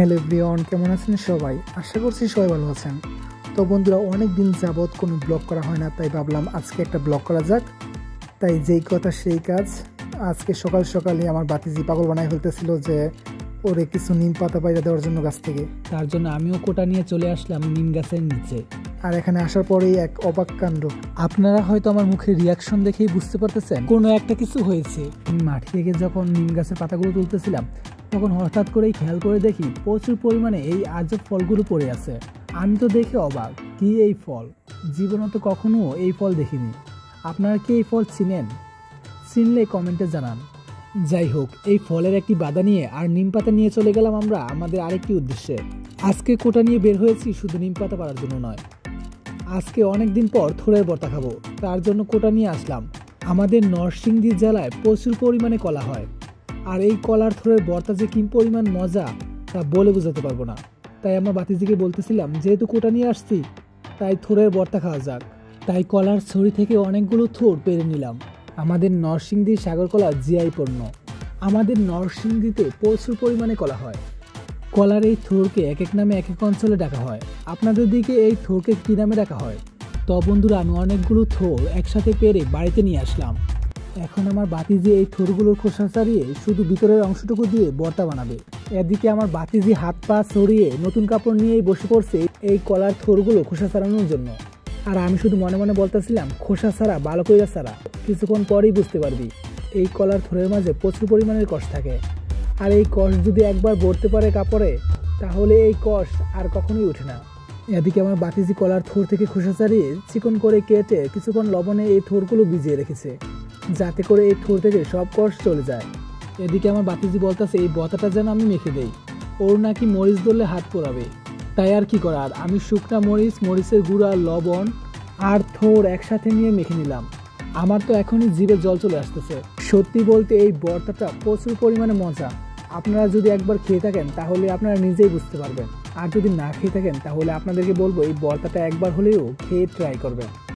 Hello everyone, কেমন আছেন সবাই? আশা করছি সবাই ভালো আছেন। তো বন্ধুরা, অনেক দিন যাবৎ কোনো ব্লগ করা হয় না, তাই ভাবলাম আজকে একটা ব্লগ করা যাক। তাই যেই কথা সেই কাজ। আজকে সকাল সকালে আমার বাতিজি পাগল বানায় ফেলতেছিল যে ওরে কিছু নিম পাতা পাইরা দেওয়ার জন্য গাছ থেকে। তার জন্য আমিও কোটা নিয়ে চলে আসলাম নিম গাছের নিচে। আর এখানে আসার পরেই এক অবাক কাণ্ড। আপনারা হয়তো আমার মুখের রিয়াকশন দেখেই বুঝতে পারতেছেন কোনো একটা কিছু হয়েছে। আমি মাটি থেকে যখন নিম গাছের পাতাগুলো তুলতেছিলাম তখন হঠাৎ করেই খেয়াল করে দেখি প্রচুর পরিমাণে এই আজব ফলগুলো পড়ে আছে। আমি তো দেখে অবাক, কি এই ফল? জীবনে তো কখনো এই ফল দেখিনি। আপনারা কি এই ফল চিনেন? চিনলে কমেন্টে জানান। যাই হোক, এই ফলের একটি বাদা নিয়ে আর নিম পাতা নিয়ে চলে গেলাম আমরা আমাদের আরেকটি উদ্দেশ্যে। আজকে কোটা নিয়ে বের হয়েছি শুধু নিম পাতা পাড়ার জন্য নয়, আজকে অনেকদিন পর থোড়ের ভর্তা খাবো, তার জন্য কোটা নিয়ে আসলাম। আমাদের নরসিংদী জেলায় প্রচুর পরিমাণে কলা হয়, আর এই কলার থোড়ের ভর্তা যে কি পরিমাণ মজা তা বলে বোঝাতে পারবো না। তাই আমার বাতিজিকে বলতেছিলাম যেহেতু কোটা নিয়ে আসছি তাই থোড়ের ভর্তা খাওয়া যাক। তাই কলার ছড়ি থেকে অনেকগুলো থোড় পেরে নিলাম। আমাদের নরসিংদীর সাগর কলা জিআই পণ্য। আমাদের নরসিংদীতে প্রচুর পরিমাণে কলা হয়। কলার এই থোড়কে এক এক নামে এক এক অঞ্চলে ডাকা হয়। আপনাদের দিকে এই থোড়কে কী নামে ডাকা হয়? তো বন্ধুরা, আমি অনেকগুলো থোড় একসাথে পেরে বাড়িতে নিয়ে আসলাম। এখন আমার বাতিজি এই থোড়গুলোর খোসা ছাড়িয়ে শুধু ভিতরের অংশটুকু দিয়ে ভর্তা বানাবে। এদিকে আমার বাতিজি হাত পা ছড়িয়ে নতুন কাপড় নিয়েই বসে পড়ছে এই কলার থোড়গুলো খোসা ছাড়ানোর জন্য। আর আমি শুধু মনে মনে বলতেছিলাম, খোসা ছাড়া ভালো করে ছাড়া, কিছুক্ষণ পরেই বুঝতে পারবি এই কলার থোড়ের মাঝে প্রচুর পরিমাণের কষ থাকে। আর এই কষ যদি একবার ভরতে পারে কাপড়ে তাহলে এই কষ আর কখনোই ওঠে না। এদিকে আমার বাতিজি কলার থোড় থেকে খোসা ছাড়িয়ে চিকন করে কেটে কিছুক্ষণ লবণে এই থোড়গুলো ভিজিয়ে রেখেছে, যাতে করে এই থোড় থেকে সব কষ চলে যায়। এদিকে আমার বাতিজি বলতেছে এই বতাটা যেন আমি মেখে দেই, ওর নাকি মরিচ ধরলে হাত পোড়াবে। তাই আর কি করার, আমি শুকনা মরিচ, মরিচের গুঁড়া, লবণ আর থোড় একসাথে নিয়ে মেখে নিলাম। আমার তো এখনই জিভে জল চলে আসতেছে। সত্যি বলতে এই ভর্তাটা প্রচুর পরিমাণে মজা। আপনারা যদি একবার খেয়ে থাকেন তাহলে আপনারা নিজেই বুঝতে পারবেন, আর যদি না খেয়ে থাকেন তাহলে আপনাদেরকে বলবো এই ভর্তাটা একবার হলেও খেয়ে ট্রাই করবেন।